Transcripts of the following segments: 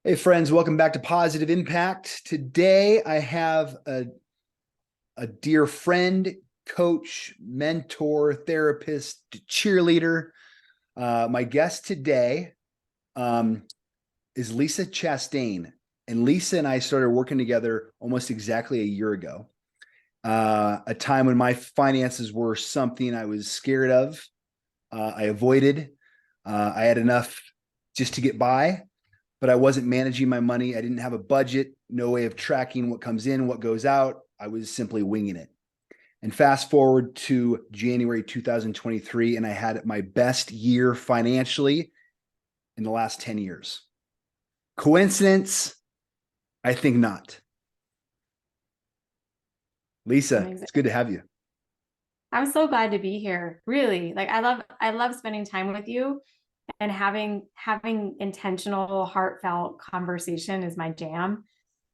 Hey friends, welcome back to Positive Impact. Today I have a dear friend, coach, mentor, therapist, cheerleader. My guest today is Lisa Chastain. And Lisa and I started working together almost exactly a year ago. A time when my finances were something I was scared of. I avoided. I had enough just to get by, but I wasn't managing my money. I didn't have a budget, no way of tracking what comes in, what goes out. I was simply winging it. And fast forward to January 2023, and I had my best year financially in the last 10 years. Coincidence? I think not. Lisa, Amazing. it's good to have you. I'm so glad to be here. Really. I love spending time with you, and having intentional, heartfelt conversation is my jam.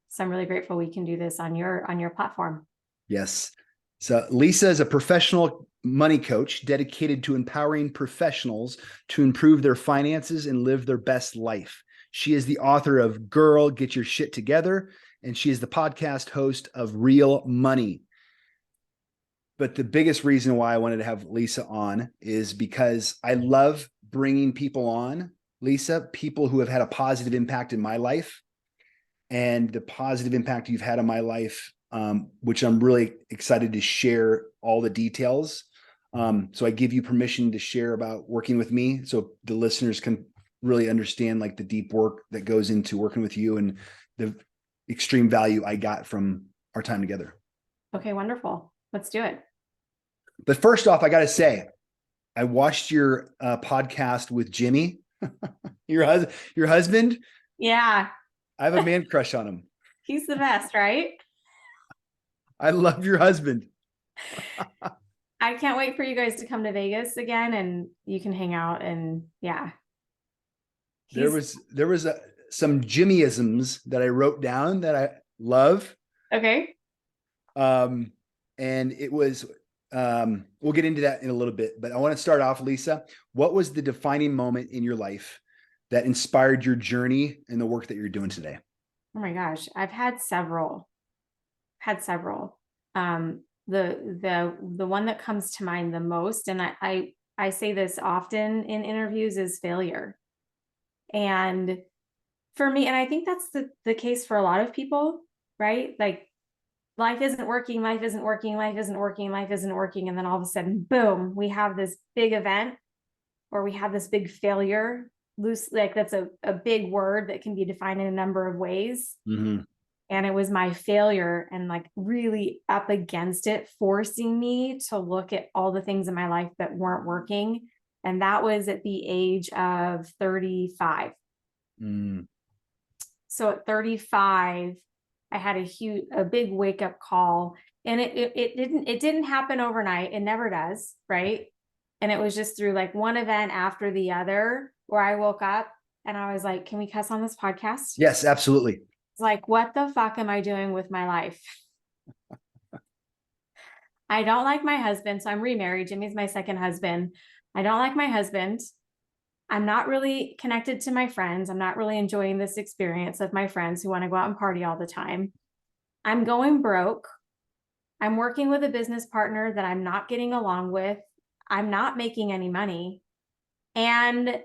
So I'm really grateful we can do this on your platform. Yes. So Lisa is a professional money coach dedicated to empowering professionals to improve their finances and live their best life. She is the author of Girl, Get Your Shit Together, and she is the podcast host of Real Money. But the biggest reason why I wanted to have Lisa on is because I love bringing people on, Lisa, people who have had a positive impact in my life, and the positive impact you've had on my life, which I'm really excited to share all the details. So I give you permission to share about working with me so the listeners can really understand like the deep work that goes into working with you and the extreme value I got from our time together. Okay, wonderful. Let's do it. But first off, I got to say, I watched your podcast with Jimmy, your husband. Yeah. I have a man crush on him. He's the best, right? I love your husband. I can't wait for you guys to come to Vegas again and you can hang out, and yeah. There was some Jimmyisms that I wrote down that I love. Okay. And it was we'll get into that in a little bit, but I want to start off, Lisa. What was the defining moment in your life that inspired your journey and the work that you're doing today? Oh my gosh, I've had several. The one that comes to mind the most, and I say this often in interviews, is failure. And for me, and I think that's the case for a lot of people, right? Like life isn't working, life isn't working, life isn't working, life isn't working. And then all of a sudden, boom, we have this big event, or we have this big failure. Loose, like that's a big word that can be defined in a number of ways. Mm-hmm. And it was my failure and like really up against it, forcing me to look at all the things in my life that weren't working. And that was at the age of 35. Mm. So at 35, I had a big wake up call, and it didn't happen overnight. It never does. Right. And it was just through like one event after the other where I woke up and I was like, can we cuss on this podcast? Yes, absolutely. It's like, what the fuck am I doing with my life? I don't like my husband. So I'm remarried. Jimmy's my second husband. I don't like my husband. I'm not really connected to my friends. I'm not really enjoying this experience of my friends who want to go out and party all the time. I'm going broke. I'm working with a business partner that I'm not getting along with. I'm not making any money. And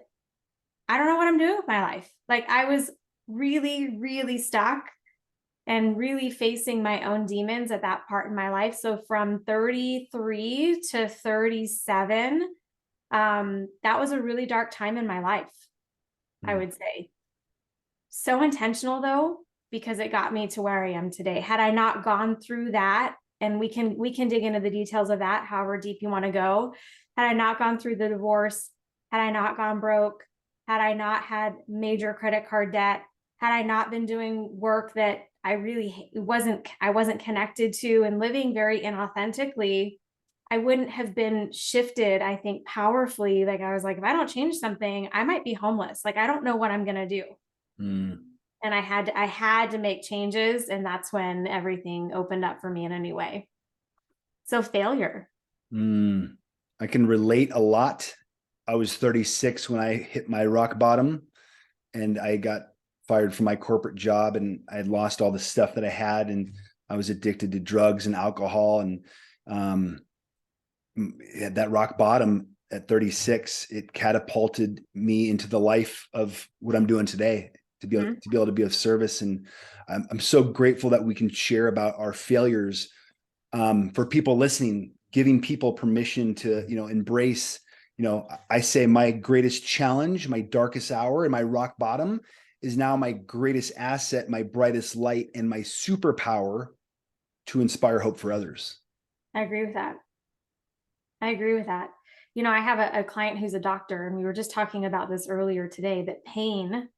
I don't know what I'm doing with my life. Like I was really, really stuck and really facing my own demons at that part in my life. So from 33 to 37, that was a really dark time in my life, I would say. So intentional though, because it got me to where I am today. Had I not gone through that, and we can dig into the details of that, however deep you want to go. Had I not gone through the divorce, had I not gone broke, had I not had major credit card debt, had I not been doing work that I really wasn't connected to and living very inauthentically, I wouldn't have been shifted, I think, powerfully. Like I was like, if I don't change something, I might be homeless. Like I don't know what I'm gonna do. And I had to make changes, and that's when everything opened up for me in a new way. So failure. I can relate a lot. I was 36 when I hit my rock bottom, and I got fired from my corporate job, and I had lost all the stuff that I had, and I was addicted to drugs and alcohol. And at that rock bottom at 36, it catapulted me into the life of what I'm doing today, to be able to be of service. And I'm so grateful that we can share about our failures, for people listening, giving people permission to, embrace, I say my greatest challenge, my darkest hour, and my rock bottom is now my greatest asset, my brightest light, and my superpower to inspire hope for others. I agree with that. I agree with that. I have a client who's a doctor, and we were just talking about this earlier today, that pain,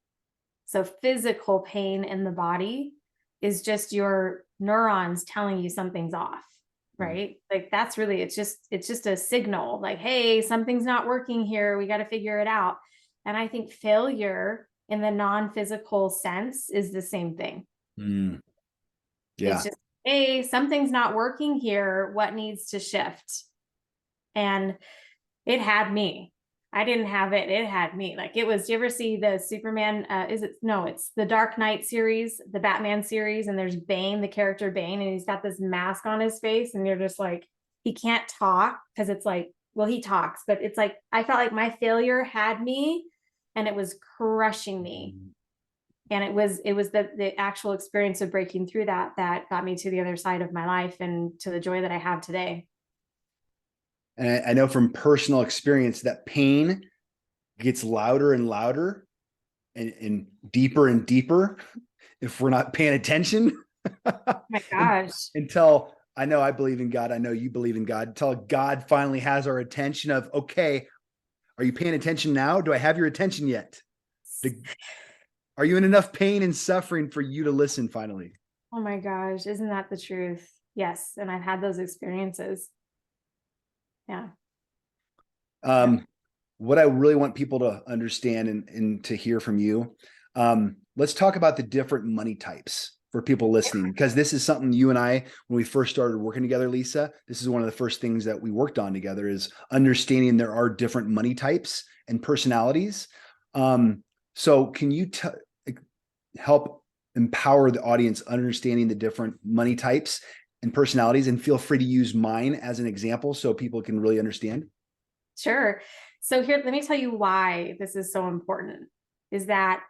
so physical pain in the body, is just your neurons telling you something's off, right? Like that's really, it's just a signal like, hey, something's not working here. We got to figure it out. And I think failure in the non-physical sense is the same thing. Yeah. It's just, hey, something's not working here. What needs to shift? And it had me. I didn't have it. It had me. Like it was, do you ever see the Superman? It's the Dark Knight series, the Batman series. And there's Bane, the character Bane, and he's got this mask on his face. And you're just like, he can't talk because it's like, well, he talks, but it's like, I felt like my failure had me and it was crushing me. And it was the actual experience of breaking through that got me to the other side of my life and to the joy that I have today. And I know from personal experience that pain gets louder and louder and deeper if we're not paying attention. Oh my gosh. Until I know I believe in God. I know you believe in God. Until God finally has our attention of, okay, are you paying attention now? Do I have your attention yet? Are you in enough pain and suffering for you to listen finally? Oh my gosh. Isn't that the truth? Yes. And I've had those experiences. Yeah. What I really want people to understand and to hear from you, let's talk about the different money types for people listening, because this is something you and I, when we first started working together, Lisa, this is one of the first things that we worked on together, is understanding there are different money types and personalities. So can you help empower the audience understanding the different money types and personalities, and feel free to use mine as an example so people can really understand? Sure. So here, let me tell you why this is so important, is that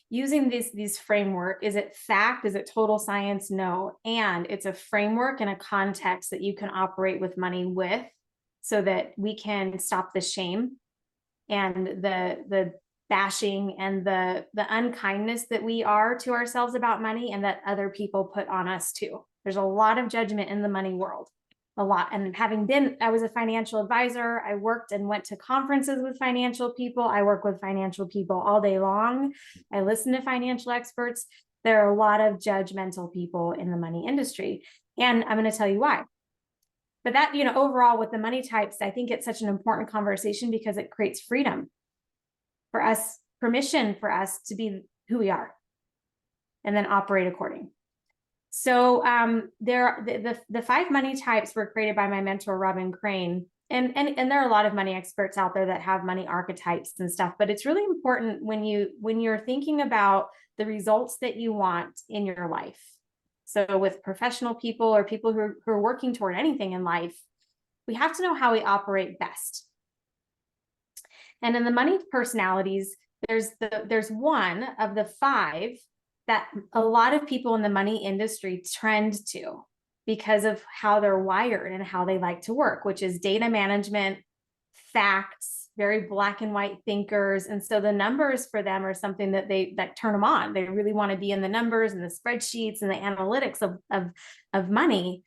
using these framework, is it fact? Is it total science? No. And it's a framework and a context that you can operate with money with, so that we can stop the shame and the bashing and the unkindness that we are to ourselves about money, and that other people put on us too. There's a lot of judgment in the money world. A lot. And I was a financial advisor. I worked and went to conferences with financial people. I work with financial people all day long. I listen to financial experts. There are a lot of judgmental people in the money industry. And I'm going to tell you why. But that, overall with the money types, I think it's such an important conversation because it creates freedom for us, permission for us to be who we are and then operate according. So the 5 money types were created by my mentor, Robin Crane. And there are a lot of money experts out there that have money archetypes and stuff, but it's really important when you're thinking about the results that you want in your life. So with professional people or people who are working toward anything in life, we have to know how we operate best. And in the money personalities, there's one of the 5 that a lot of people in the money industry trend to because of how they're wired and how they like to work, which is data management, facts, very black and white thinkers. And so the numbers for them are something that turn them on. They really want to be in the numbers and the spreadsheets and the analytics of money.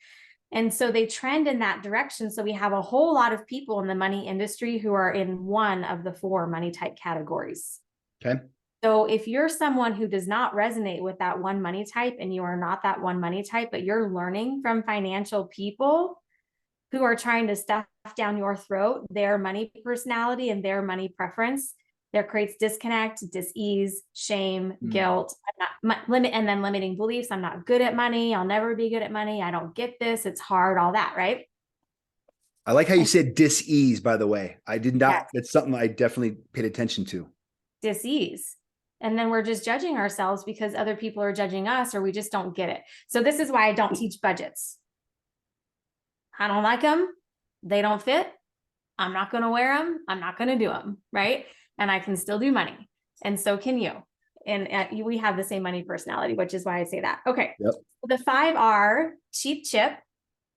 And so they trend in that direction. So we have a whole lot of people in the money industry who are in one of the 4 money type categories. Okay. So if you're someone who does not resonate with that one money type, and you are not that one money type, but you're learning from financial people who are trying to stuff down your throat their money personality and their money preference, that creates disconnect, dis-ease, shame, guilt, and then limiting beliefs. I'm not good at money. I'll never be good at money. I don't get this. It's hard, all that, right? I like how you said dis-ease, by the way. I did not, Yes. That's something I definitely paid attention to. Dis-ease. And then we're just judging ourselves because other people are judging us, or we just don't get it. So this is why I don't teach budgets. I don't like them. They don't fit. I'm not going to wear them. I'm not going to do them. Right. And I can still do money. And so can you. And we have the same money personality, which is why I say that. Okay. Yep. The 5 are cheap chip,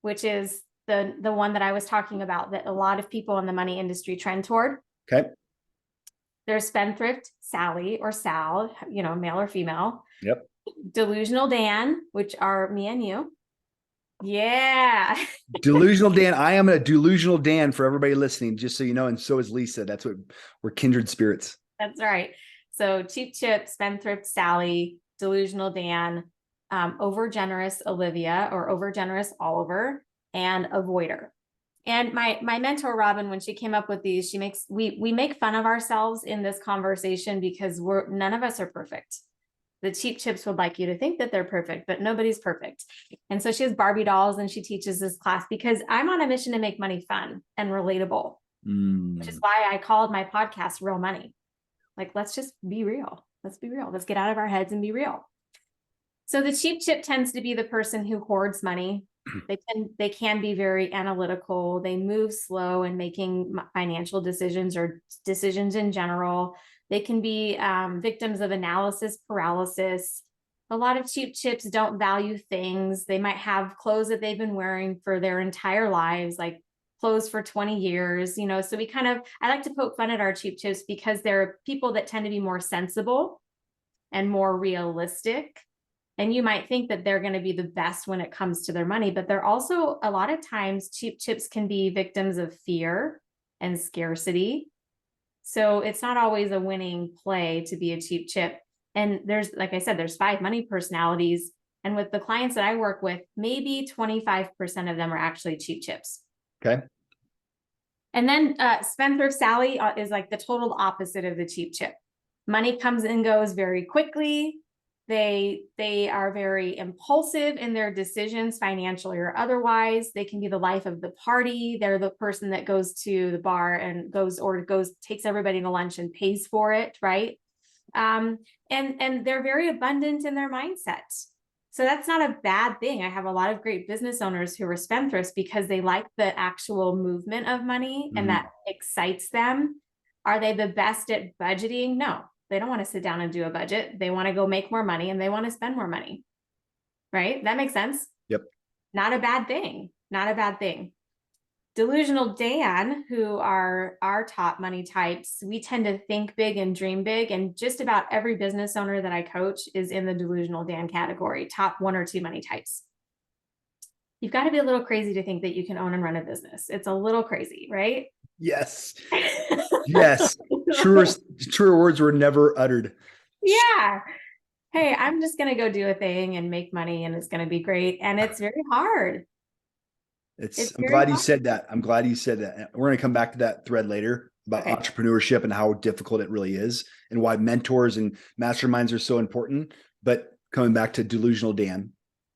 which is the one that I was talking about that a lot of people in the money industry trend toward. Okay. There's spendthrift Sally or Sal, male or female. Yep. Delusional Dan, which are me and you. Yeah. Delusional Dan. I am a delusional Dan for everybody listening, just so you know. And so is Lisa. That's what we're kindred spirits. That's right. So cheap chip, spendthrift Sally, delusional Dan, overgenerous Olivia or overgenerous Oliver, and avoider. And my mentor Robin, when she came up with these, we make fun of ourselves in this conversation because none of us are perfect. The cheap chips would like you to think that they're perfect, but nobody's perfect. And so she has Barbie dolls and she teaches this class because I'm on a mission to make money fun and relatable, which is why I called my podcast Real Money. Like, let's just be real. Let's be real. Let's get out of our heads and be real. So the cheap chip tends to be the person who hoards money. They can be very analytical. They move slow in making financial decisions or decisions in general. They can be victims of analysis paralysis. A lot of cheap chips don't value things. They might have clothes that they've been wearing for their entire lives, like clothes for 20 years, so I like to poke fun at our cheap chips because they're people that tend to be more sensible and more realistic. And you might think that they're going to be the best when it comes to their money, but they're also, a lot of times, cheap chips can be victims of fear and scarcity. So it's not always a winning play to be a cheap chip. And like I said, there's 5 money personalities. And with the clients that I work with, maybe 25% of them are actually cheap chips. Okay. And then spendthrift Sally is like the total opposite of the cheap chip. Money comes and goes very quickly. They are very impulsive in their decisions, financially or otherwise. They can be the life of the party. They're the person that goes to the bar and takes everybody to lunch and pays for it, right? And they're very abundant in their mindset. So that's not a bad thing. I have a lot of great business owners who are spendthrifts because they like the actual movement of money and that excites them. Are they the best at budgeting? No. They don't want to sit down and do a budget. They want to go make more money and they want to spend more money. Right? That makes sense. Yep. Not a bad thing. Not a bad thing. Delusional Dan, who are our top money types, we tend to think big and dream big. And just about every business owner that I coach is in the delusional Dan category, top 1 or 2 money types. You've got to be a little crazy to think that you can own and run a business. It's a little crazy, right? Yes. Yes. Truer words were never uttered. Yeah. Hey, I'm just going to go do a thing and make money and it's going to be great. And it's very hard. I'm glad you said that. I'm glad you said that. We're going to come back to that thread later about entrepreneurship and how difficult it really is and why mentors and masterminds are so important. But coming back to delusional Dan.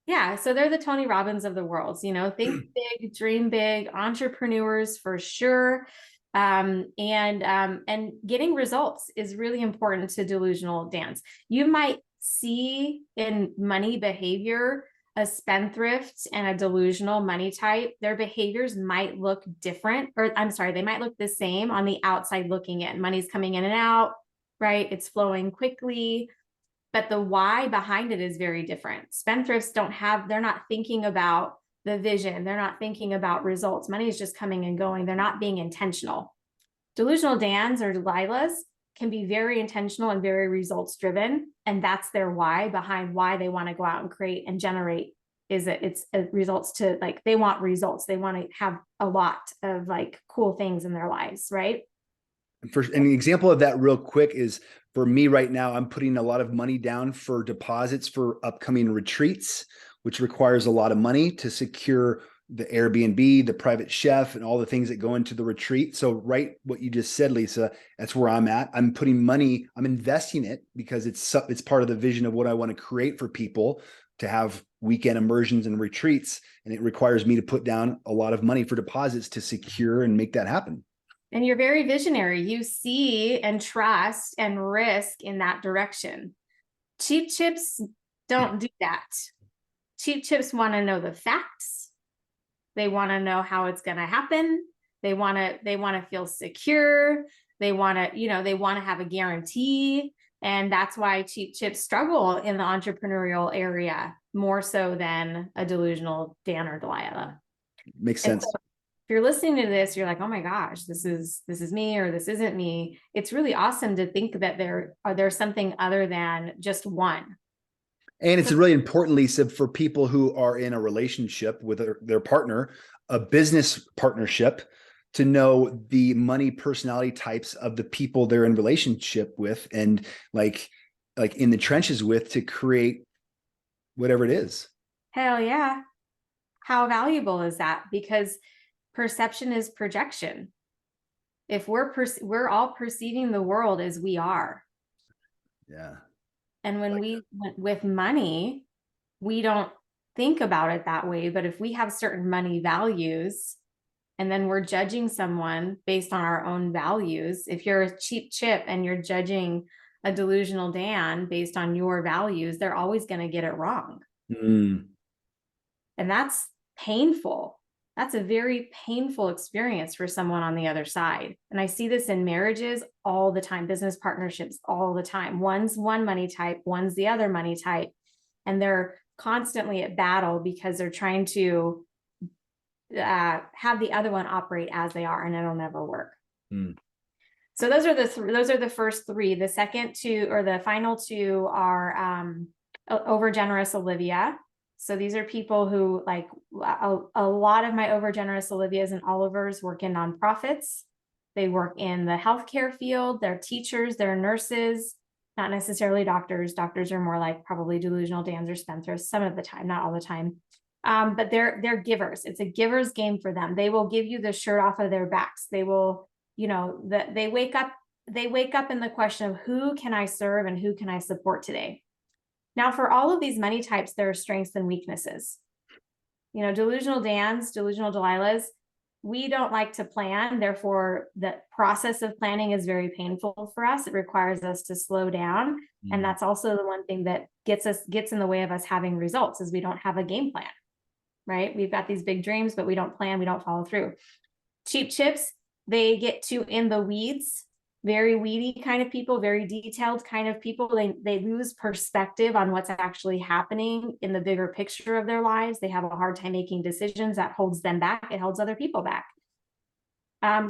Yeah. So they're the Tony Robbins of the world, think big, dream big, entrepreneurs for sure. And getting results is really important to delusional Dans. You might see in money behavior a spendthrift and a delusional money type. Their behaviors might look different, they might look the same on the outside looking in. Money's coming in and out, right? It's flowing quickly, but the why behind it is very different. Spendthrifts they're not thinking about the vision. They're not thinking about results. Money is just coming and going. They're not being intentional. Delusional Dans or Delilahs can be very intentional and very results driven. And that's their why behind why they want to go out and create and generate it's results to they want results. They want to have a lot of cool things in their lives. Right. An example of that real quick is for me right now, I'm putting a lot of money down for deposits for upcoming retreats, which requires a lot of money to secure the Airbnb, the private chef, and all the things that go into the retreat. So what you just said, Lisa, that's where I'm at. I'm putting money, I'm investing it because it's part of the vision of what I want to create for people to have weekend immersions and retreats. And it requires me to put down a lot of money for deposits to secure and make that happen. And you're very visionary. You see and trust and risk in that direction. Cheap chips don't do that. Cheap chips want to know the facts. They want to know how it's going to happen. They want to feel secure. They want to, they want to have a guarantee. And that's why cheap chips struggle in the entrepreneurial area more so than a delusional Dan or Delilah. Makes sense. So if you're listening to this, you're like, oh my gosh, this is me, or this isn't me. It's really awesome to think that there's something other than just one. And it's really important, Lisa, for people who are in a relationship with their partner, a business partnership, to know the money personality types of the people they're in relationship with, and like in the trenches with, to create whatever it is. Hell yeah. How valuable is that? Because perception is projection. If we're all perceiving the world as we are. Yeah. And when we went with money, we don't think about it that way. But if we have certain money values, and then we're judging someone based on our own values, if you're a cheap chip and you're judging a delusional Dan based on your values, they're always going to get it wrong. Mm. And that's painful. That's a very painful experience for someone on the other side. And I see this in marriages all the time, business partnerships all the time. One's one money type, one's the other money type. And they're constantly at battle because they're trying to have the other one operate as they are, and it'll never work. Mm. So those are the first three. The second two, or the final two, are overgenerous Olivia. So these are people who, like, a lot of my overgenerous Olivias and Olivers work in nonprofits. They work in the healthcare field. They're teachers, they're nurses, not necessarily doctors. Doctors are more like probably delusional Dans or spendthrifts some of the time, not all the time. But they're givers. It's a giver's game for them. They will give you the shirt off of their backs. They will, they wake up in the question of who can I serve and who can I support today? Now, for all of these money types, there are strengths and weaknesses. Delusional Dans, delusional Delilahs, we don't like to plan. Therefore, the process of planning is very painful for us. It requires us to slow down. Mm-hmm. And that's also the one thing that gets in the way of us having results, is we don't have a game plan, right? We've got these big dreams, but we don't plan, we don't follow through. Cheap chips, they get too in the weeds. Very weedy kind of people, very detailed kind of people. They lose perspective on what's actually happening in the bigger picture of their lives. They have a hard time making decisions. That holds them back. It holds other people back.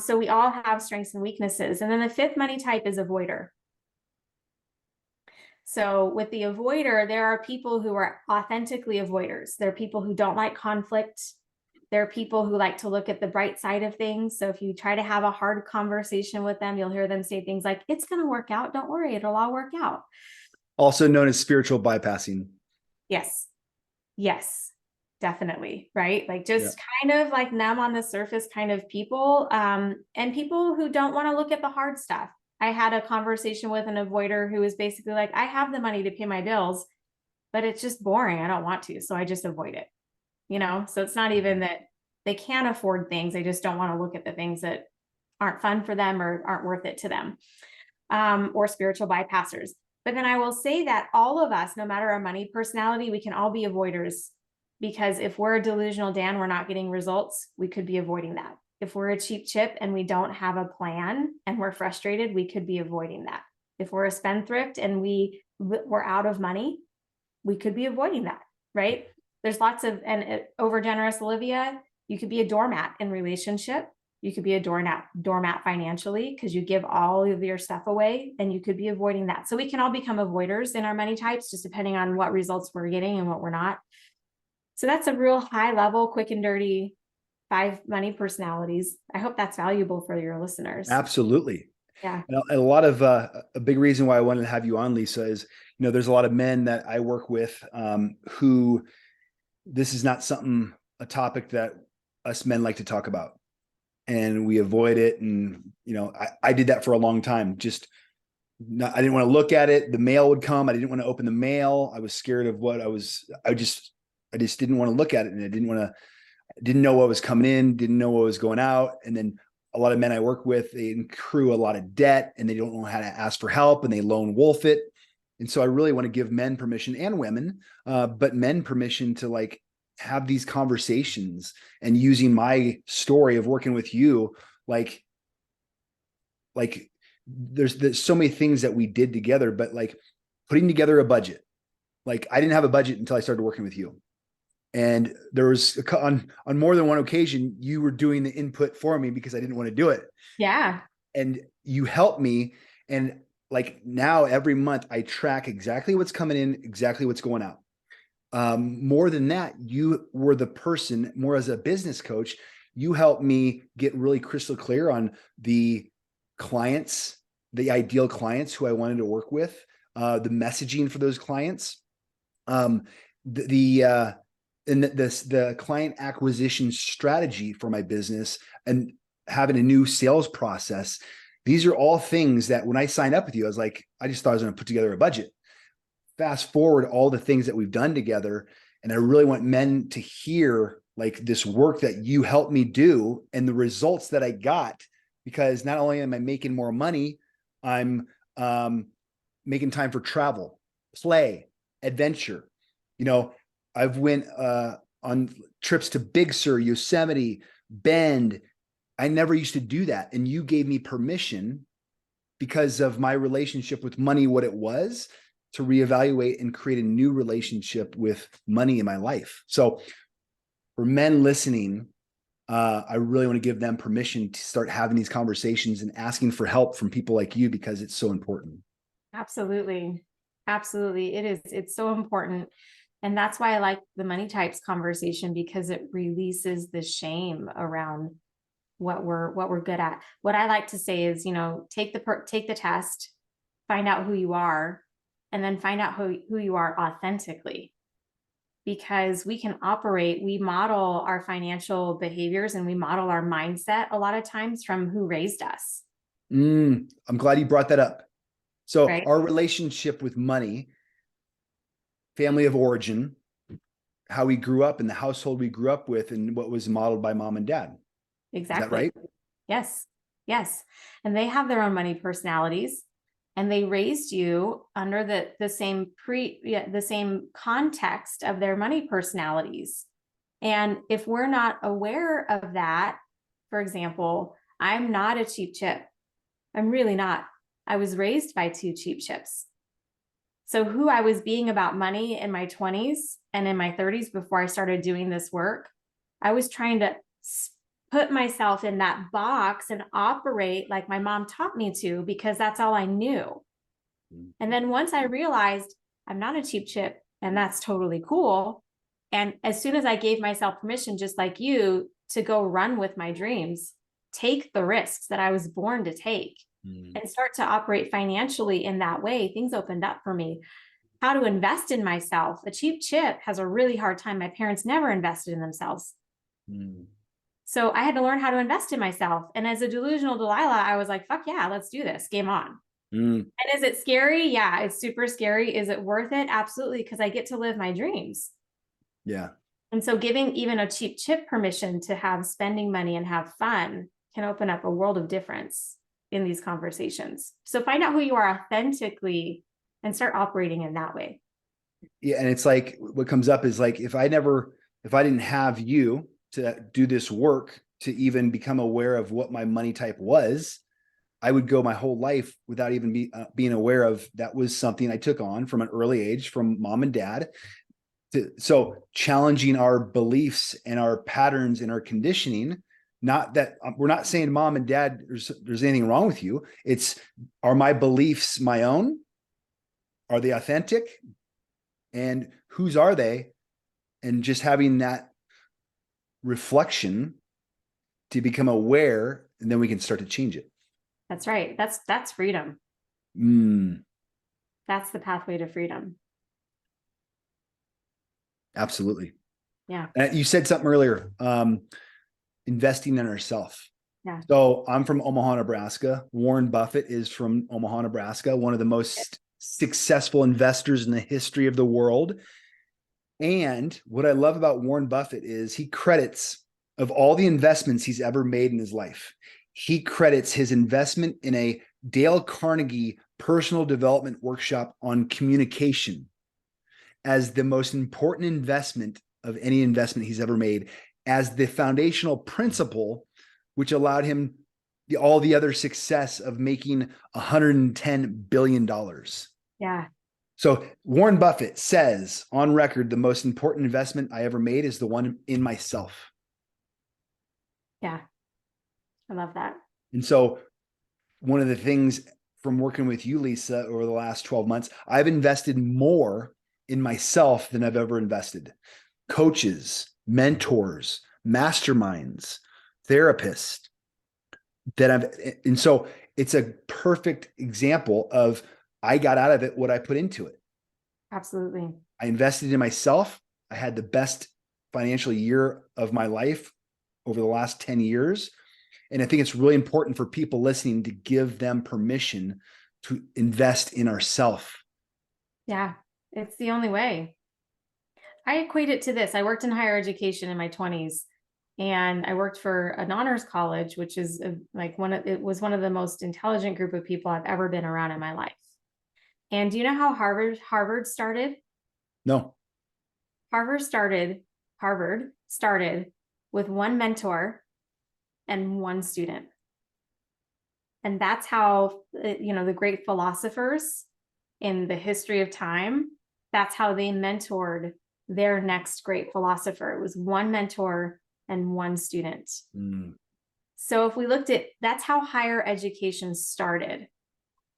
So we all have strengths and weaknesses. And then the fifth money type is avoider. So with the avoider, there are people who are authentically avoiders. There are people who don't like conflict. There are people who like to look at the bright side of things. So if you try to have a hard conversation with them, you'll hear them say things like, it's going to work out. Don't worry, it'll all work out. Also known as spiritual bypassing. Yes. Yes, definitely. Right. Like just kind of like numb on the surface kind of people, and people who don't want to look at the hard stuff. I had a conversation with an avoider who was basically like, I have the money to pay my bills, but it's just boring. I don't want to. So I just avoid it. So it's not even that they can't afford things. They just don't want to look at the things that aren't fun for them or aren't worth it to them, or spiritual bypassers. But then I will say that all of us, no matter our money personality, we can all be avoiders, because if we're a delusional Dan, we're not getting results, we could be avoiding that. If we're a cheap chip and we don't have a plan and we're frustrated, we could be avoiding that. If we're a spendthrift and we're out of money, we could be avoiding that, right? There's lots of, and overgenerous Olivia, you could be a doormat in relationship. You could be a doormat financially because you give all of your stuff away, and you could be avoiding that. So we can all become avoiders in our money types, just depending on what results we're getting and what we're not. So that's a real high level, quick and dirty 5 money personalities. I hope that's valuable for your listeners. Absolutely. Yeah. And a lot of a big reason why I wanted to have you on, Lisa, is, there's a lot of men that I work with who this is not a topic that us men like to talk about, and we avoid it. And, I did that for a long time. I didn't want to look at it. The mail would come. I didn't want to open the mail. I was scared of I just didn't want to look at it. And I didn't know what was coming in, didn't know what was going out. And then a lot of men I work with, they accrue a lot of debt and they don't know how to ask for help and they lone wolf it. And so I really want to give men permission and women, but men permission to like have these conversations, and using my story of working with you, like there's so many things that we did together, but like putting together a budget. Like I didn't have a budget until I started working with you. And there was on more than one occasion, you were doing the input for me because I didn't want to do it. Yeah. And you helped me. And like now every month I track exactly what's coming in, exactly what's going out. More than that, you were the person, more as a business coach, you helped me get really crystal clear on the clients, the ideal clients who I wanted to work with, the messaging for those clients, the client acquisition strategy for my business, and having a new sales process. These are all things that when I signed up with you, I was like, I just thought I was going to put together a budget. Fast forward all the things that we've done together. And I really want men to hear like this work that you helped me do and the results that I got, because not only am I making more money, I'm making time for travel, play, adventure. You know, I've went on trips to Big Sur, Yosemite, Bend. I never used to do that. And you gave me permission because of my relationship with money, what it was, to reevaluate and create a new relationship with money in my life. So for men listening, I really want to give them permission to start having these conversations and asking for help from people like you, because it's so important. Absolutely. Absolutely. It is. It's so important. And that's why I like the money types conversation, because it releases the shame around what we're good at. What I like to say is, take the test, find out who you are, and then find out who you are authentically. Because we can operate, we model our financial behaviors and we model our mindset a lot of times from who raised us. I'm glad you brought that up. So right? Our relationship with money, family of origin, how we grew up in the household we grew up with, and what was modeled by mom and dad. Exactly. Is that right? Yes. Yes. And they have their own money personalities, and they raised you under the same context of their money personalities. And if we're not aware of that, for example, I'm not a cheap chip. I'm really not. I was raised by two cheap chips. So who I was being about money in my 20s and in my 30s before I started doing this work, I was trying to put myself in that box and operate like my mom taught me to, because that's all I knew. And then once I realized I'm not a cheap chip, and that's totally cool. And as soon as I gave myself permission, just like you, to go run with my dreams, take the risks that I was born to take, and start to operate financially in that way, things opened up for me. How to invest in myself. A cheap chip has a really hard time. My parents never invested in themselves. So I had to learn how to invest in myself. And as a delusional Delilah, I was like, fuck yeah, let's do this. Game on. And is it scary? Yeah, it's super scary. Is it worth it? Absolutely. Because I get to live my dreams. Yeah. And so giving even a cheap chip permission to have spending money and have fun can open up a world of difference in these conversations. So find out who you are authentically and start operating in that way. Yeah. And it's like, what comes up is like, if I didn't have you to do this work, to even become aware of what my money type was, I would go my whole life without even being aware of that was something I took on from an early age from mom and dad. So challenging our beliefs and our patterns and our conditioning. Not that we're not saying mom and dad, there's anything wrong with you. It's, are my beliefs my own? Are they authentic? And whose are they? And just having that reflection to become aware, and then we can start to change it. That's right. That's freedom. That's the pathway to freedom. Absolutely. Yeah. And you said something earlier, investing in ourselves. Yeah. So I'm from Omaha, Nebraska. Warren Buffett is from Omaha, Nebraska, one of the most successful investors in the history of the world. And what I love about Warren Buffett is he credits, of all the investments he's ever made in his life, he credits his investment in a Dale Carnegie personal development workshop on communication as the most important investment of any investment he's ever made, as the foundational principle which allowed him all the other success of making $110 billion. Yeah. So Warren Buffett says on record, the most important investment I ever made is the one in myself. Yeah. I love that. And so one of the things from working with you, Lisa, over the last 12 months, I've invested more in myself than I've ever invested. Coaches, mentors, masterminds, therapists and so it's a perfect example of I got out of it what I put into it. Absolutely. I invested in myself. I had the best financial year of my life over the last 10 years. And I think it's really important for people listening to give them permission to invest in ourselves. Yeah. It's the only way. I equate it to this. I worked in higher education in my 20s, and I worked for an honors college, which is it was one of the most intelligent group of people I've ever been around in my life. And do you know how Harvard started? No. Harvard started with one mentor and one student. And that's how, the great philosophers in the history of time, that's how they mentored their next great philosopher. It was one mentor and one student. Mm. So if we looked at, that's how higher education started,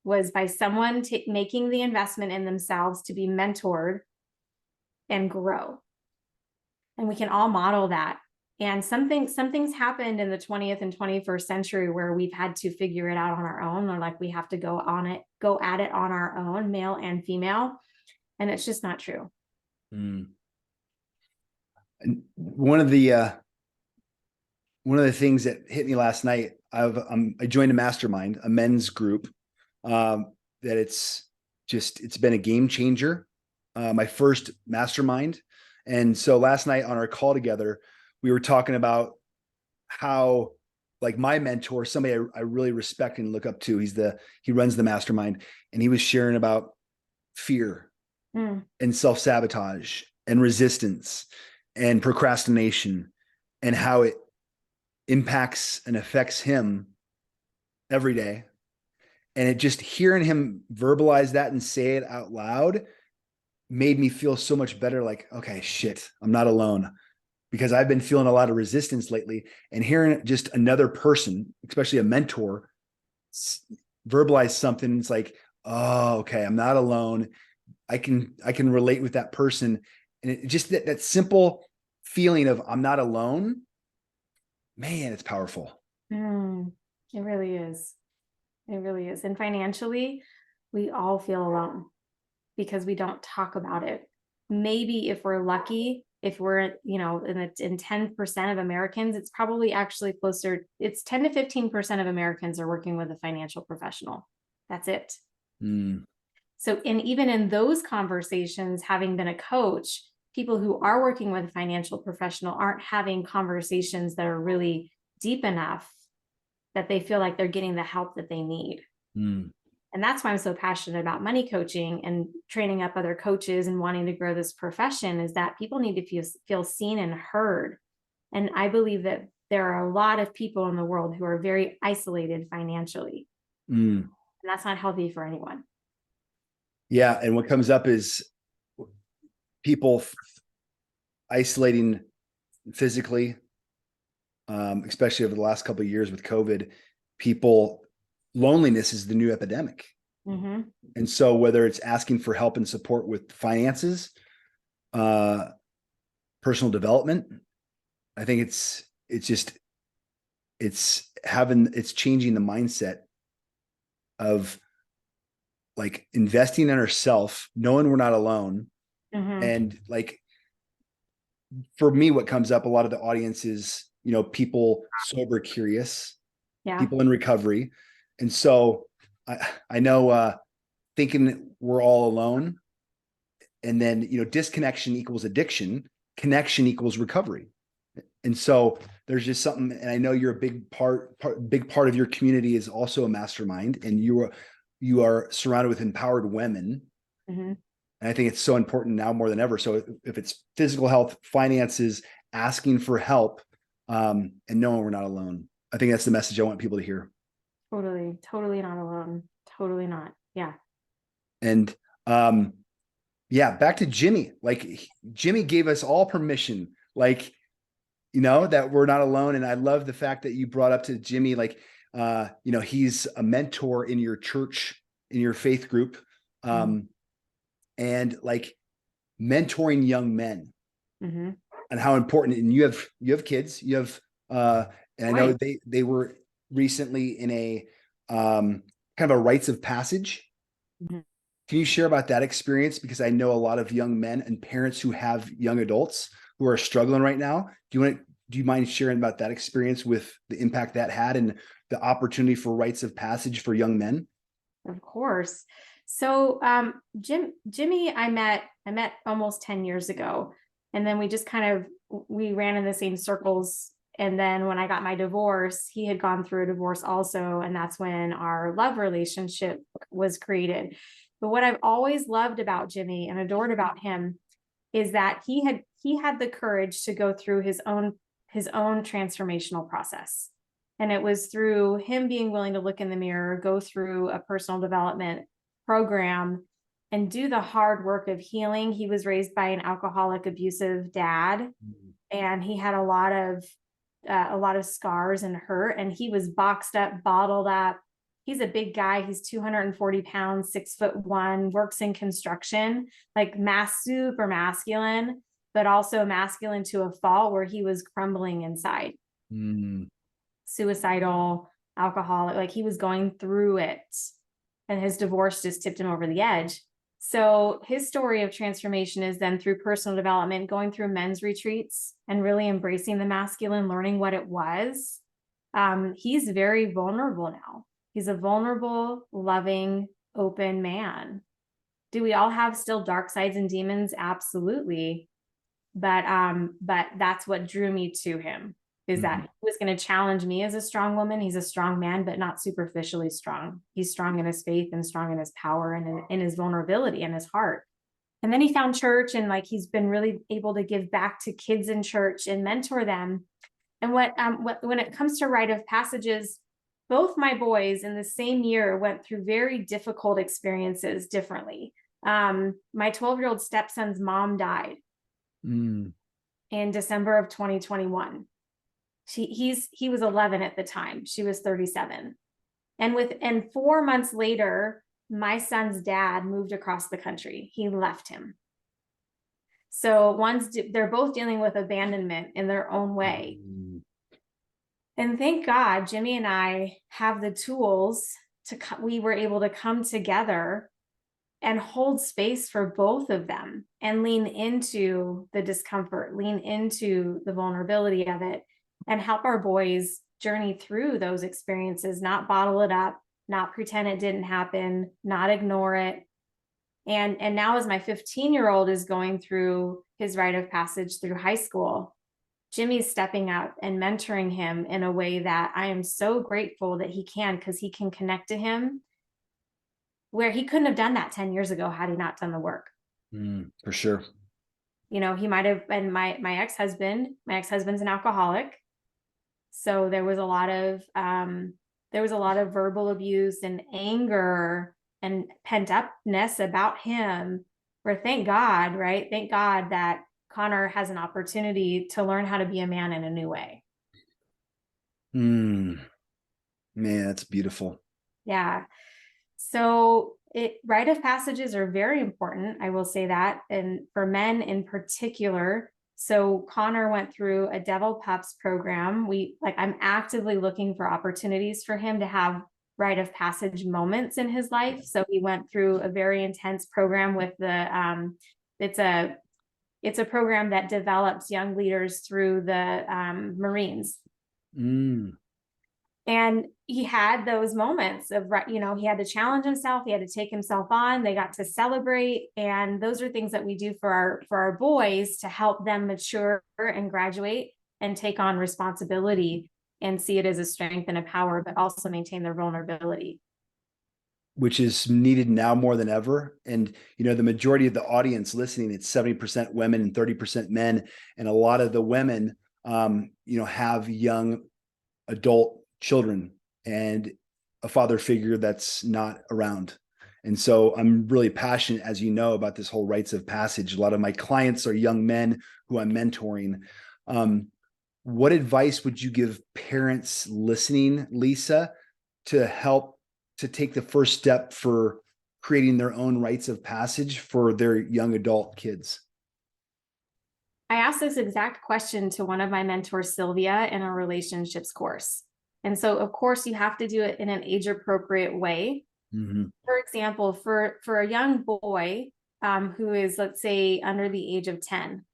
was by someone making the investment in themselves to be mentored and grow. And we can all model that. And something's happened in the 20th and 21st century where we've had to figure it out on our own, or like we have to go at it on our own, male and female. And it's just not true. Mm. And one of the things that hit me last night, I joined a mastermind, a men's group, that it's been a game changer. My first mastermind. And so last night on our call together, we were talking about how, like, my mentor, somebody I really respect and look up to, he runs the mastermind, and he was sharing about fear and self-sabotage and resistance and procrastination and how it impacts and affects him every day. And it just hearing him verbalize that and say it out loud made me feel so much better. Like, okay, shit, I'm not alone, because I've been feeling a lot of resistance lately, and hearing just another person, especially a mentor, verbalize something, it's like, oh, okay, I'm not alone. I can relate with that person. And it just, that simple feeling of I'm not alone, man, it's powerful. It really is. It really is. And financially, we all feel alone because we don't talk about it. Maybe if we're lucky, if we're, in 10% of Americans, it's probably actually closer. It's 10 to 15% of Americans are working with a financial professional. That's it. So, and even in those conversations, having been a coach, people who are working with a financial professional aren't having conversations that are really deep enough that they feel like they're getting the help that they need. And that's why I'm so passionate about money coaching and training up other coaches and wanting to grow this profession, is that people need to feel seen and heard. And I believe that there are a lot of people in the world who are very isolated financially. And that's not healthy for anyone. Yeah. And what comes up is people isolating physically, especially over the last couple of years with COVID. Loneliness is the new epidemic. And so whether it's asking for help and support with finances, personal development, I think it's changing the mindset of, like, investing in ourselves, knowing we're not alone. And, like, for me, what comes up, a lot of the audience is, people sober curious, people in recovery. And so I know, thinking we're all alone, and then, disconnection equals addiction, connection equals recovery. And so there's just something, and I know you're a big part of your community is also a mastermind, and you are surrounded with empowered women. Mm-hmm. And I think it's so important now more than ever. So if it's physical health, finances, asking for help, and knowing we're not alone. I think that's the message I want people to hear. Totally not alone. Totally not. Yeah. And yeah, back to Jimmy. Like Jimmy gave us all permission, like, that we're not alone. And I love the fact that you brought up to Jimmy, like, he's a mentor in your church, in your faith group. And like mentoring young men Mm-hmm. and how important, and you have kids, and I know they were recently in a kind of a rites of passage. Mm-hmm. Can you share about that experience? Because I know a lot of young men and parents who have young adults who are struggling right now. Do you mind sharing about that experience with the impact that had and the opportunity for rites of passage for young men? Of course. So Jimmy, I met almost 10 years ago. And then we ran in the same circles. And then when I got my divorce, he had gone through a divorce also. And that's when our love relationship was created. But what I've always loved about Jimmy and adored about him is that he had the courage to go through his own transformational process. And it was through him being willing to look in the mirror, go through a personal development program, and do the hard work of healing. He was raised by an alcoholic, abusive dad, and he had a lot of scars and hurt, and he was boxed up, bottled up. He's a big guy. He's 240 pounds, 6'1", works in construction, like super masculine, but also masculine to a fault where he was crumbling inside. Suicidal, alcoholic, like he was going through it, and his divorce just tipped him over the edge. So his story of transformation is then through personal development, going through men's retreats and really embracing the masculine, learning what it was. He's very vulnerable now. He's a vulnerable, loving, open man. Do we all have still dark sides and demons? Absolutely. But that's what drew me to him, is that he was going to challenge me as a strong woman. He's a strong man, but not superficially strong. He's strong in his faith and strong in his power and in his vulnerability and his heart. And then he found church, and like he's been really able to give back to kids in church and mentor them. And when it comes to rite of passages, both my boys in the same year went through very difficult experiences differently. My 12-year-old stepson's mom died in December of 2021. He was 11 at the time. She was 37. And 4 months later, my son's dad moved across the country. He left him. So they're both dealing with abandonment in their own way. And thank God, Jimmy and I have the tools we were able to come together and hold space for both of them and lean into the discomfort, lean into the vulnerability of it, and help our boys journey through those experiences, not bottle it up, not pretend it didn't happen, not ignore it. And now as my 15-year-old is going through his rite of passage through high school, Jimmy's stepping up and mentoring him in a way that I am so grateful that he can, because he can connect to him where he couldn't have done that 10 years ago had he not done the work. For sure. He might have been my ex-husband's an alcoholic. So there was a lot of verbal abuse and anger and pent upness about him, where thank God that Connor has an opportunity to learn how to be a man in a new way. Man, that's beautiful. Yeah. So rite of passages are very important. I will say that. And for men in particular. So Connor went through a Devil Pups program. I'm actively looking for opportunities for him to have rite of passage moments in his life. So he went through a very intense program with it's a program that develops young leaders through the Marines. And he had those moments of, he had to challenge himself. He had to take himself on. They got to celebrate. And those are things that we do for our boys to help them mature and graduate. and take on responsibility and see it as a strength and a power, but also maintain their vulnerability. Which is needed now more than ever. And, the majority of the audience listening, it's 70% women and 30% men. And a lot of the women, have young adult children and a father figure that's not around. And so I'm really passionate, as you know, about this whole rites of passage. A lot of my clients are young men who I'm mentoring. What advice would you give parents listening, Lisa, to help to take the first step for creating their own rites of passage for their young adult kids? I asked this exact question to one of my mentors, Sylvia, in a relationships course. And so, of course, you have to do it in an age appropriate way. Mm-hmm. For example, for a young boy who is, let's say, under the age of 10,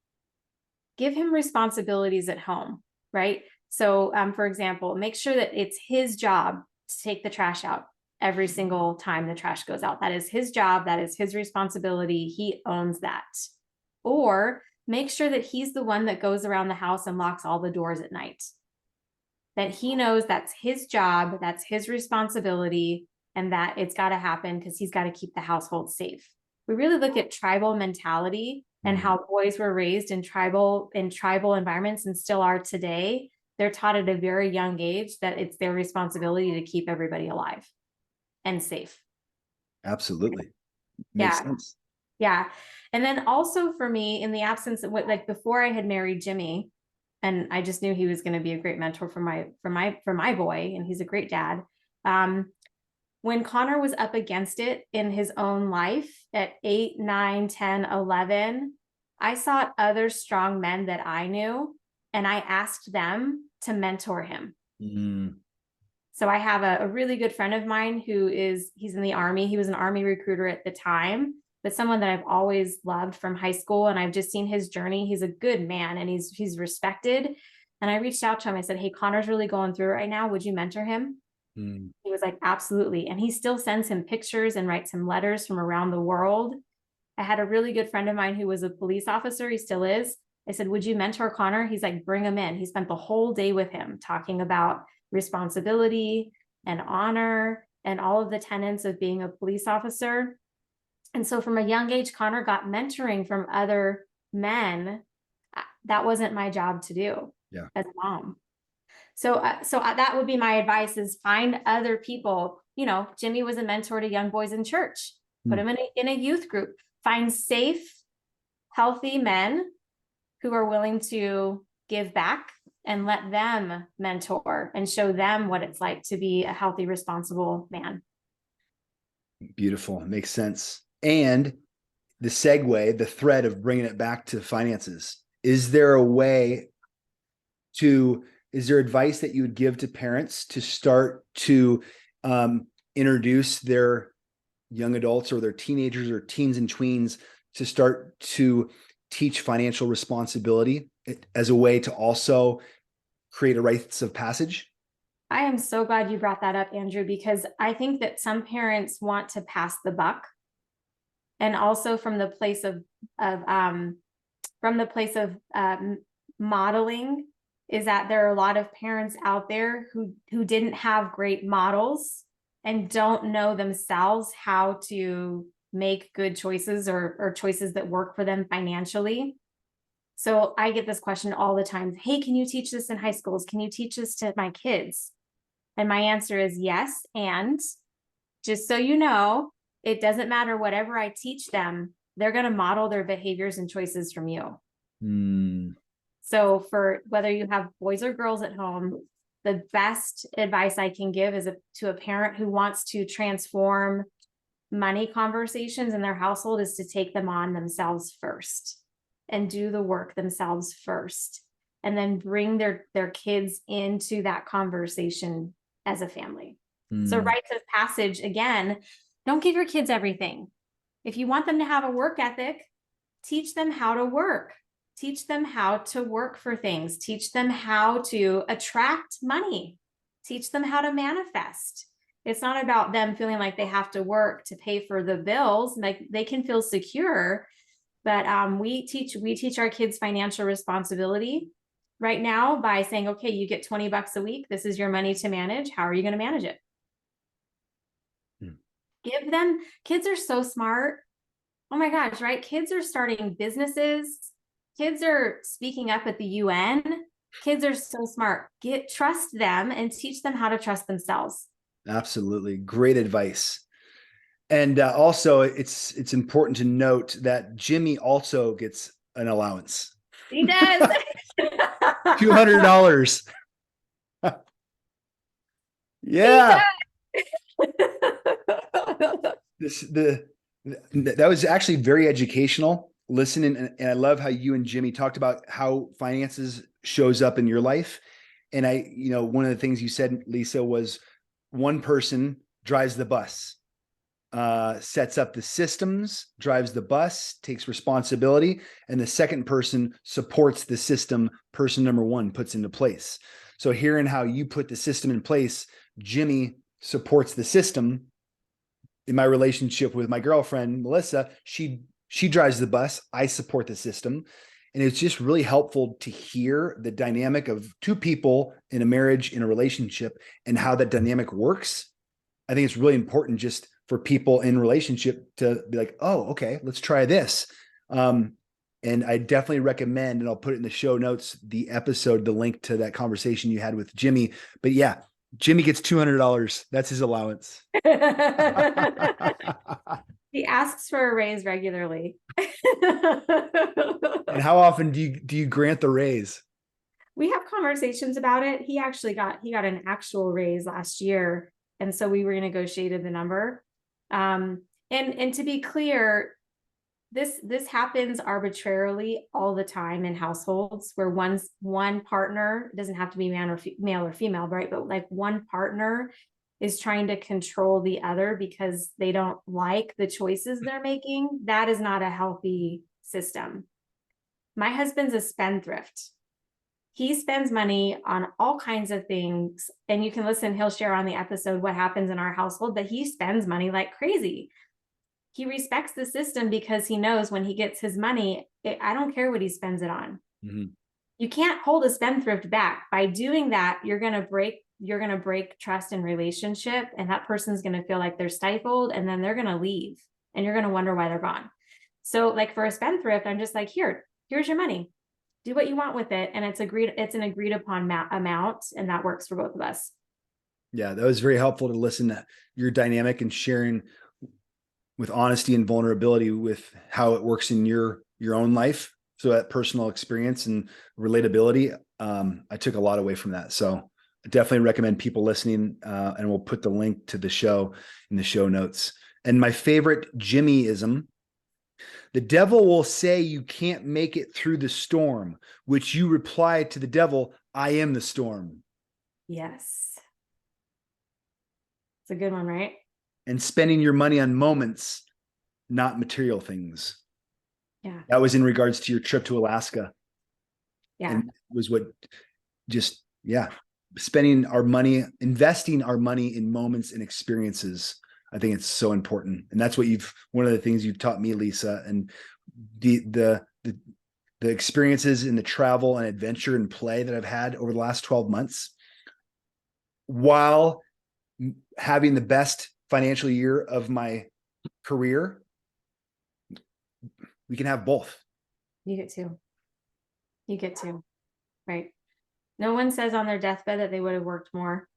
give him responsibilities at home, right? So, for example, make sure that it's his job to take the trash out every single time the trash goes out. That is his job. That is his responsibility. He owns that. Or make sure that he's the one that goes around the house and locks all the doors at night. That he knows that's his job, that's his responsibility, and that it's got to happen because he's got to keep the household safe. We really look at tribal mentality and how boys were raised in tribal environments and still are today. They're taught at a very young age that it's their responsibility to keep everybody alive and safe. Absolutely. Makes sense. Yeah. And then also for me, in the absence of like before I had married Jimmy, and I just knew he was going to be a great mentor for my boy, and he's a great dad. When Connor was up against it in his own life at 8, 9, 10, 11, I sought other strong men that I knew, and I asked them to mentor him. Mm. So I have a really good friend of mine he's in the Army. He was an Army recruiter at the time, but someone that I've always loved from high school. And I've just seen his journey. He's a good man and he's respected. And I reached out to him. I said, hey, Connor's really going through it right now. Would you mentor him? Mm. He was like, absolutely. And he still sends him pictures and writes him letters from around the world. I had a really good friend of mine who was a police officer. He still is. I said, would you mentor Connor? He's like, bring him in. He spent the whole day with him talking about responsibility and honor and all of the tenets of being a police officer. And so from a young age, Connor got mentoring from other men. That wasn't my job to do as a mom. So that would be my advice is find other people. Jimmy was a mentor to young boys in church, put him in a youth group, find safe, healthy men who are willing to give back and let them mentor and show them what it's like to be a healthy, responsible man. Beautiful. Makes sense. And the segue, the thread of bringing it back to finances. Is there advice that you would give to parents to start to introduce their young adults or their teenagers or teens and tweens to start to teach financial responsibility as a way to also create a rites of passage? I am so glad you brought that up, Andrew, because I think that some parents want to pass the buck. And also from the place of modeling is that there are a lot of parents out there who didn't have great models and don't know themselves how to make good choices or choices that work for them financially. So I get this question all the time. Hey, can you teach this in high schools? Can you teach this to my kids? And my answer is yes. And just so you know, it doesn't matter whatever I teach them, they're going to model their behaviors and choices from you. So for whether you have boys or girls at home, the best advice I can give is to a parent who wants to transform money conversations in their household is to take them on themselves first and do the work themselves first, and then bring their kids into that conversation as a family. So rites of passage, again, don't give your kids everything. If you want them to have a work ethic, teach them how to work. Teach them how to work for things. Teach them how to attract money. Teach them how to manifest. It's not about them feeling like they have to work to pay for the bills. Like they can feel secure, but we teach our kids financial responsibility. right now by saying, okay, you get 20 bucks a week. This is your money to manage. How are you going to manage it? Give them, kids are so smart. Oh my gosh, right? Kids are starting businesses. Kids are speaking up at the UN. Kids are so smart. Trust them and teach them how to trust themselves. Absolutely. Great advice. And also, it's important to note that Jimmy also gets an allowance. He does. $200. Yeah. That was actually very educational listening. And I love how you and Jimmy talked about how finances shows up in your life. And one of the things you said, Lisa, was one person drives the bus, sets up the systems, drives the bus, takes responsibility, and the second person supports the system person number one puts into place. So hearing how you put the system in place, Jimmy supports the system. In my relationship with my girlfriend, Melissa, she drives the bus. I support the system. And it's just really helpful to hear the dynamic of two people in a marriage, in a relationship, and how that dynamic works. I think it's really important just for people in relationship to be like, oh, okay, let's try this. And I definitely recommend, and I'll put it in the show notes, the episode, the link to that conversation you had with Jimmy. But yeah, Jimmy gets $200. That's his allowance. He asks for a raise regularly. And how often do you grant the raise? We have conversations about it. He got an actual raise last year, and so we renegotiated the number. And to be clear, this happens arbitrarily all the time in households where one partner, doesn't have to be male or female, right? But like one partner is trying to control the other because they don't like the choices they're making. That is not a healthy system. My husband's a spendthrift. He spends money on all kinds of things, and you can listen, he'll share on the episode what happens in our household, but he spends money like crazy. He respects the system because he knows when he gets his money, I don't care what he spends it on. Mm-hmm. You can't hold a spendthrift back. By doing that, you're going to break trust in relationship, and that person's going to feel like they're stifled, and then they're going to leave, and you're going to wonder why they're gone. So like for a spendthrift, I'm just like, here's your money. Do what you want with it. And it's an agreed upon amount, and that works for both of us. Yeah, that was very helpful to listen to your dynamic and sharing with honesty and vulnerability with how it works in your own life. So that personal experience and relatability, I took a lot away from that. So I definitely recommend people listening, and we'll put the link to the show in the show notes. And my favorite Jimmyism: the devil will say you can't make it through the storm, which you reply to the devil, I am the storm. Yes. It's a good one, right? And spending your money on moments, not material things. Yeah. That was in regards to your trip to Alaska. Yeah. And was what spending our money, investing our money in moments and experiences. I think it's so important. And that's what one of the things you've taught me, Lisa, and the experiences in the travel and adventure and play that I've had over the last 12 months, while having the best financial year of my career, we can have both. You get to, right? No one says on their deathbed that they would have worked more.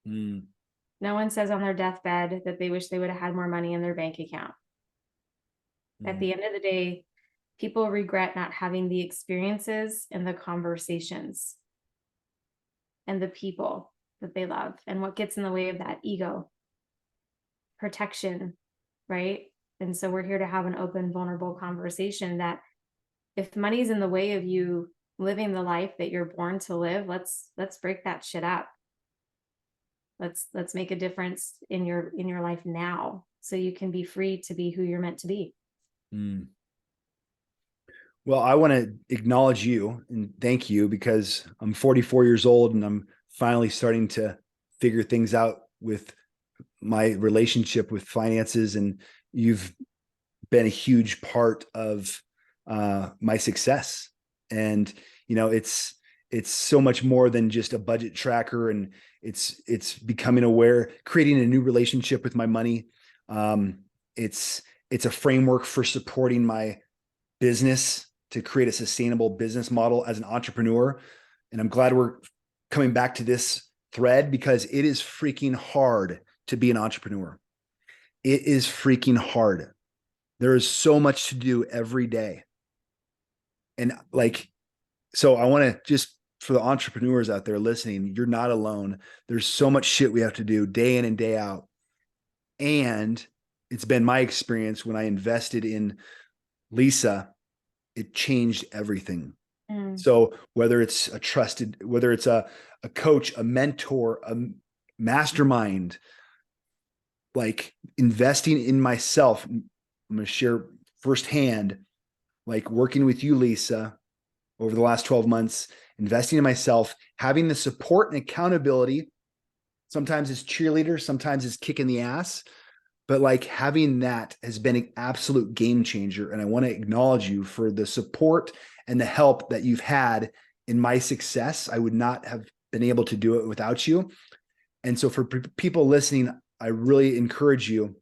No one says on their deathbed that they wish they would have had more money in their bank account. At the end of the day, people regret not having the experiences and the conversations and the people that they love. And what gets in the way of that? Ego, protection, right? And so we're here to have an open, vulnerable conversation that if money's in the way of you living the life that you're born to live, let's break that shit up. Let's make a difference in your life now, so you can be free to be who you're meant to be. Well, I want to acknowledge you and thank you, because I'm 44 years old and I'm finally starting to figure things out with my relationship with finances. And you've been a huge part of my success. And, it's so much more than just a budget tracker, and it's becoming aware, creating a new relationship with my money. It's a framework for supporting my business to create a sustainable business model as an entrepreneur. And I'm glad we're coming back to this thread, because it is freaking hard to be an entrepreneur. It is freaking hard. There is so much to do every day. And so I want to just, for the entrepreneurs out there listening, you're not alone. There's so much shit we have to do day in and day out. And it's been my experience when I invested in Lisa, it changed everything. So whether it's a coach, a mentor, a mastermind, like investing in myself, I'm going to share firsthand, like working with you, Lisa, over the last 12 months, investing in myself, having the support and accountability. Sometimes it's cheerleader, sometimes it's kick in the ass, but like having that has been an absolute game changer. And I want to acknowledge you for the support and the help that you've had in my success. I would not have been able to do it without you. And so for people listening, I really encourage you.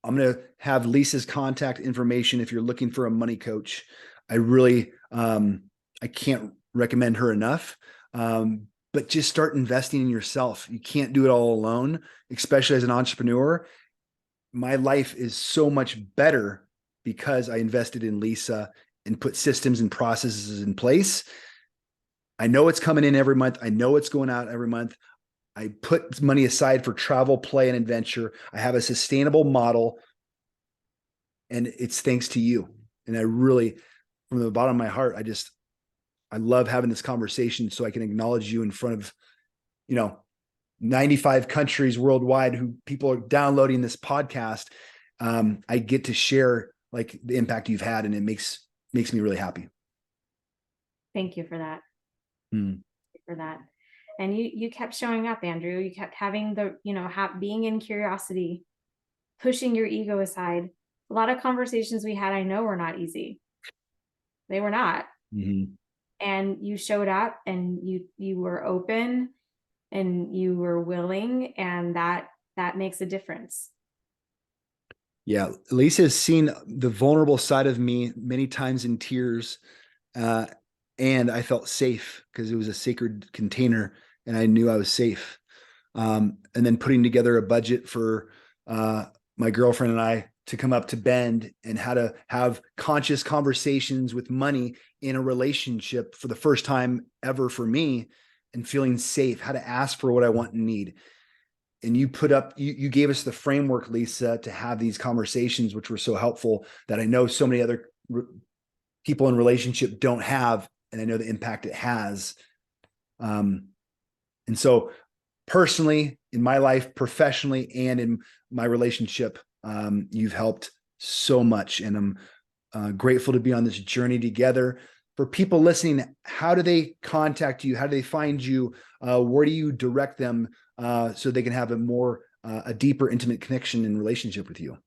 I'm going to have Lisa's contact information if you're looking for a money coach. I really, I can't recommend her enough. But just start investing in yourself. You can't do it all alone, especially as an entrepreneur. My life is so much better because I invested in Lisa and put systems and processes in place. I know it's coming in every month. I know it's going out every month. I put money aside for travel, play, and adventure. I have a sustainable model, and it's thanks to you. And I really, from the bottom of my heart, I love having this conversation so I can acknowledge you in front of, 95 countries worldwide who people are downloading this podcast. I get to share like the impact you've had, and it makes me really happy. Thank you for that. For that. And you kept showing up, Andrew. You kept having the, being in curiosity, pushing your ego aside. A lot of conversations we had, I know, were not easy. They were not. Mm-hmm. And you showed up, and you were open, and you were willing, and that makes a difference. Yeah. Lisa has seen the vulnerable side of me many times in tears. And I felt safe because it was a sacred container and I knew I was safe. And then putting together a budget for my girlfriend and I to come up to Bend, and how to have conscious conversations with money in a relationship for the first time ever for me, and feeling safe, how to ask for what I want and need. And you gave us the framework, Lisa, to have these conversations, which were so helpful, that I know so many other people in relationship don't have. And I know the impact it has. And so personally, in my life, professionally, and in my relationship, you've helped so much. And I'm grateful to be on this journey together. For people listening, how do they contact you? How do they find you? Where do you direct them so they can have a deeper, intimate connection and relationship with you?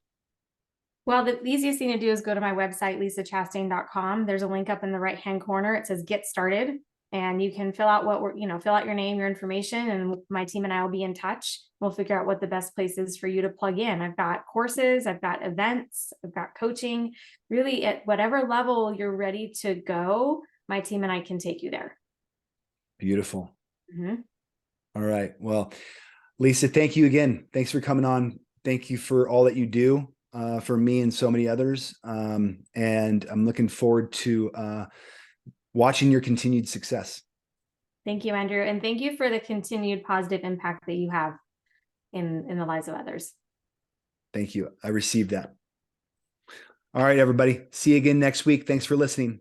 Well, the easiest thing to do is go to my website, lisachastain.com. There's a link up in the right-hand corner. It says Get Started. And you can fill out fill out your name, your information, and my team and I will be in touch. We'll figure out what the best place is for you to plug in. I've got courses, I've got events, I've got coaching. Really, at whatever level you're ready to go, my team and I can take you there. Beautiful. Mm-hmm. All right. Well, Lisa, thank you again. Thanks for coming on. Thank you for all that you do for me and so many others. And I'm looking forward to watching your continued success. Thank you, Andrew. And thank you for the continued positive impact that you have in the lives of others. Thank you. I received that. All right, everybody. See you again next week. Thanks for listening.